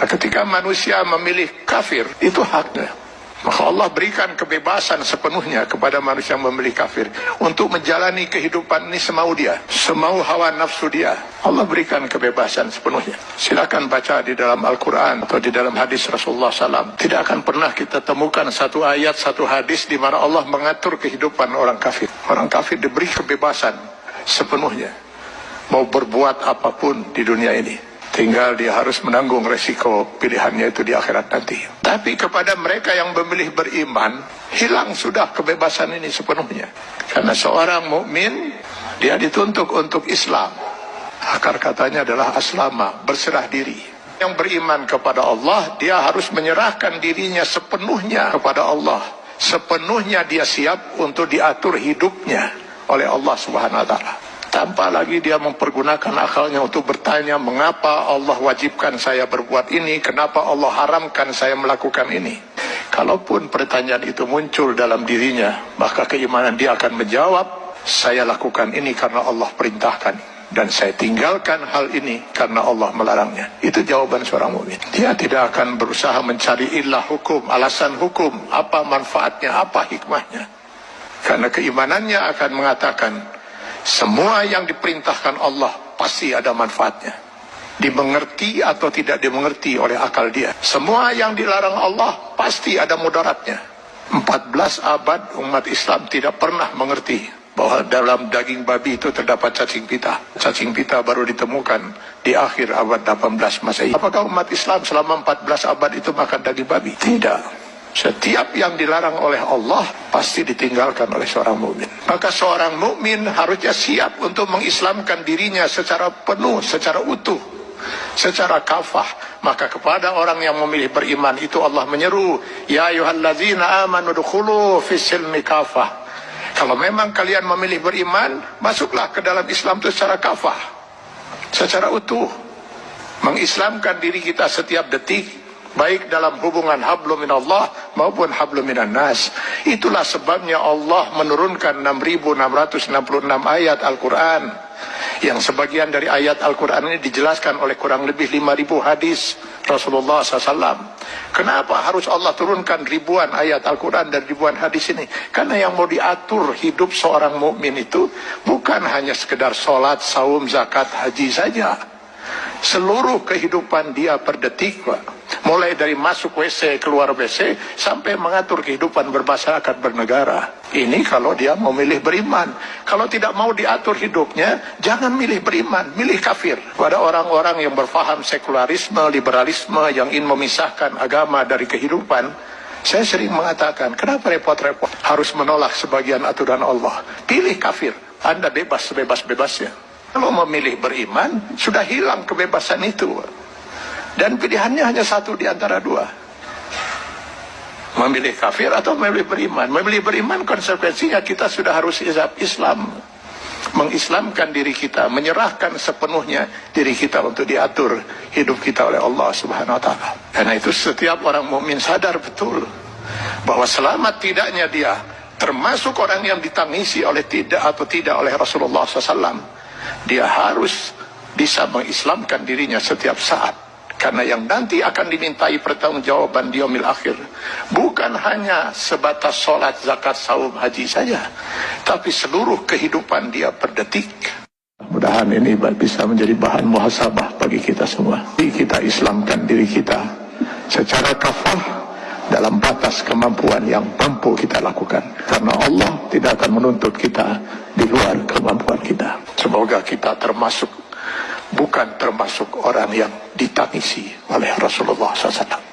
Nah, ketika manusia memilih kafir, itu haknya. Maka Allah berikan kebebasan sepenuhnya kepada manusia yang memilih kafir untuk menjalani kehidupan ini semau dia, semau hawa nafsu dia. Allah berikan kebebasan sepenuhnya. Silakan baca di dalam Al-Quran atau di dalam hadis Rasulullah SAW. Tidak akan pernah kita temukan satu ayat, satu hadis di mana Allah mengatur kehidupan orang kafir. Orang kafir diberi kebebasan sepenuhnya, mau berbuat apapun di dunia ini. Tinggal dia harus menanggung resiko pilihannya itu di akhirat nanti. Tapi kepada mereka yang memilih beriman, hilang sudah kebebasan ini sepenuhnya. Karena seorang mukmin, dia dituntut untuk Islam. Akar katanya adalah aslama, berserah diri. Yang beriman kepada Allah, dia harus menyerahkan dirinya sepenuhnya kepada Allah. Sepenuhnya dia siap untuk diatur hidupnya oleh Allah Subhanahu wa Ta'ala. Tanpa lagi dia mempergunakan akalnya untuk bertanya, mengapa Allah wajibkan saya berbuat ini, kenapa Allah haramkan saya melakukan ini. Kalaupun pertanyaan itu muncul dalam dirinya, maka keimanan dia akan menjawab, saya lakukan ini karena Allah perintahkan, dan saya tinggalkan hal ini karena Allah melarangnya. Itu jawaban seorang mukmin. Dia tidak akan berusaha mencari ilah hukum, alasan hukum, apa manfaatnya, apa hikmahnya. Karena keimanannya akan mengatakan, semua yang diperintahkan Allah pasti ada manfaatnya. Dimengerti atau tidak dimengerti oleh akal dia. Semua yang dilarang Allah pasti ada mudaratnya. 14 abad umat Islam tidak pernah mengerti bahwa dalam daging babi itu terdapat cacing pita. Cacing pita baru ditemukan di akhir abad 18 Masehi. Apakah umat Islam selama 14 abad itu makan daging babi? Tidak. Setiap yang dilarang oleh Allah pasti ditinggalkan oleh seorang mukmin. Maka seorang mukmin harusnya siap untuk mengislamkan dirinya secara penuh, secara utuh, secara kafah. Maka kepada orang yang memilih beriman itu Allah menyeru, ya ayyuhallazina amanu dukhulu fis silmi kafah. Kalau memang kalian memilih beriman, masuklah ke dalam Islam itu secara kafah, secara utuh. Mengislamkan diri kita setiap detik, baik dalam hubungan hablum minallah maupun hablum minan nas. Itulah sebabnya Allah menurunkan 6.666 ayat Al-Quran, yang sebagian dari ayat Al-Quran ini dijelaskan oleh kurang lebih 5.000 hadis Rasulullah SAW. Kenapa harus Allah turunkan ribuan ayat Al-Quran dan ribuan hadis ini? Karena yang mau diatur hidup seorang mukmin itu bukan hanya sekedar sholat, saum, zakat, haji saja. Seluruh kehidupan dia per detik, Pak. Mulai dari masuk WC, keluar WC, sampai mengatur kehidupan bermasyarakat, bernegara. Ini kalau dia mau milih beriman. Kalau tidak mau diatur hidupnya, jangan milih beriman, milih kafir. Pada orang-orang yang berfaham sekularisme, liberalisme, yang ingin memisahkan agama dari kehidupan, saya sering mengatakan, kenapa repot-repot harus menolak sebagian aturan Allah? Pilih kafir, Anda bebas sebebas-bebasnya. Kalau memilih beriman, sudah hilang kebebasan itu. Dan pilihannya hanya satu di antara dua. Memilih kafir atau memilih beriman. Memilih beriman konsekuensinya kita sudah harus Islam. Mengislamkan diri kita, menyerahkan sepenuhnya diri kita untuk diatur hidup kita oleh Allah Subhanahu wa Ta'ala. Karena itu setiap orang mukmin sadar betul bahwa selamat tidaknya dia termasuk orang yang ditangisi oleh tidak oleh Rasulullah SAW. Dia harus bisa mengislamkan dirinya setiap saat. Karena yang nanti akan dimintai pertanggungjawaban di yaumil akhir bukan hanya sebatas sholat, zakat, saum, haji saja, tapi seluruh kehidupan dia per detik. Mudah-mudahan ini bisa menjadi bahan muhasabah bagi kita semua. Kita islamkan diri kita secara kafah dalam batas kemampuan yang mampu kita lakukan. Karena Allah tidak akan menuntut kita di luar kemampuan kita. Semoga kita bukan termasuk orang yang ditangisi oleh Rasulullah SAW.